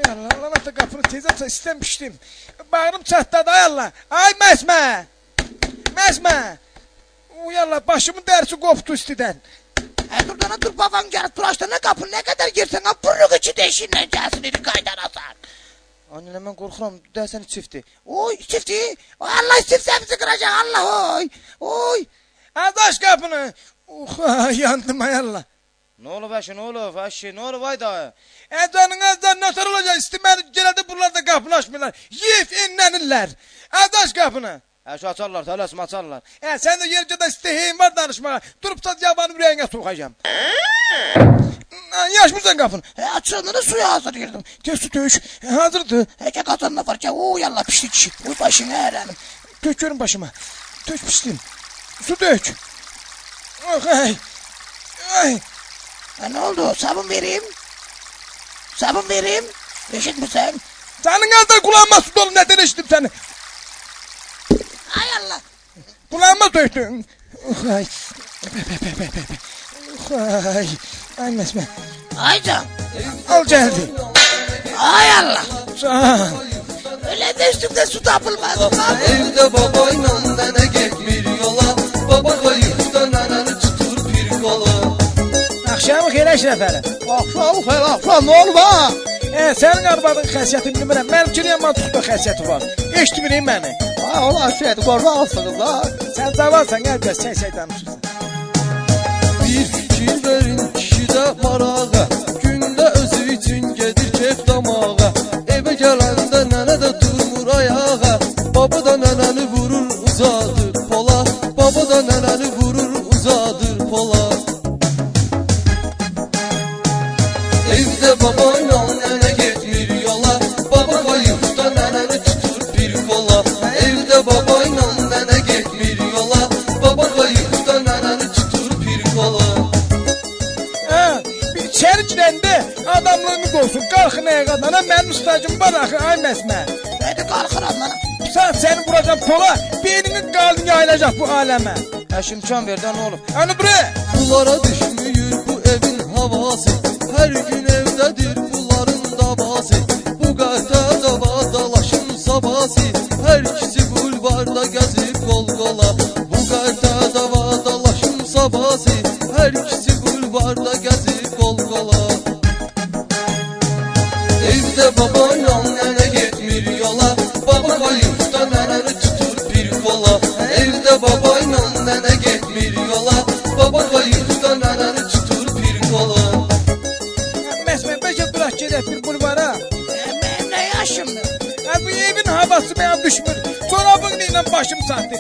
Allah Allah da qapını tez aç istemişdim. Bağrım çatladı ay Allah. Ay Məsmə. Məsmə. Uy Allah başımın dərisi qopdu üstüdən. Dur baban gelip tıraşlarına kapı ne kadar girsen ha burnu içi deşinle gelsin eli kaydanasan. Anne mən qorxuram dersən çifti. Oy çifti. Allah çiftimizi kıracak Allah oy. Oy. Aç qapını. Yandım ay Allah. Ne olur başı ne olur başı ne olur vay da. Canın azdan nötr olacak istemedi geledi buralarda qapını açmırlar. Yiyip enlənirlər. Aç qapını. Şu açarlar tələsmə açarlar. Sen de yercədə isteyin var danışmağa. Durup da yabanı ürəyinə soğacağım. Yaşmırsan qapını. Açığını suya hazır girdim. Tez su dök. Hazırdı. Ece kazanına var ki oy Allah pişti kişi. Oy başını erenim. Dök görün başıma. Dök piştim. Su dök. Oh ay. Ay. Ne oldu sabun vereyim. Sabun vereyim. Eşit misin? Senin ağzından kulağıma su dolu neden eşittim seni? Ay Allah. Kulağıma döktün. Oh ay. Oh ay. Ay Məsmə. Ay can. Al geldi. Ay Allah. Sağ ol. Öyle de üstümde su tapılmaz. Evde babayla nene gitmir yola. Baba kayıpta neneni tutur bir kola. Akşamı xeyir Əşrəfəli. Akşam ne olur ha? Sənin arvadın xəsiyyətini bilmirəm. Mənimkinin mantıqda xəsiyyəti var. Eşitmirik məni. Ha ola şeydi korna alsınız ha. Sən cavansan, əlbəttə çək danışırsan. Bir fikir verin kişide marağa. Günde özü için gedir keyf damağa. Eve gelende nene de durmur ayağa. Baba da neneni vurur uzadır pola. Baba da neneni vurur uzadır pola. Evde babayla nene gitmir yola. Baba kayıpta neneni tutur bir kola. Evde babayla nene gitmir yola. Baba kayıpta neneni tutur bir kola. Bir içeri girəndə adamlığınız olsun. Qalxın ayağa. Mənim ustacım var axı, ay Məsmə. Hadi kalkıram bana. Səni vuracam pola, beyninin qalın yayılacaq bu aləmə. İmkan ver də ne olur. Hani buraya. Bunlara düşmüyor bu evin havası. Her gün evdedir bunların davası. Bu qəhdə dava dalaşın sabası. Her ikisi bulvarda gezip kol kola. Bu qəhdə dava dalaşın sabası. Her ikisi bulvarda gezip kol kola. Evde babayla nene gitmir yola. Baba kayıpta neneni tutur bir kola. Evde babayla nene gitmir yola. Baba kayıpta neneni tutur bir kola. Məsmə, bəlkə duraq gedək bir bulvara. Benim ne yaşım? Bu evin havası mənə düşmür. Çorabın ilə başım saxdı.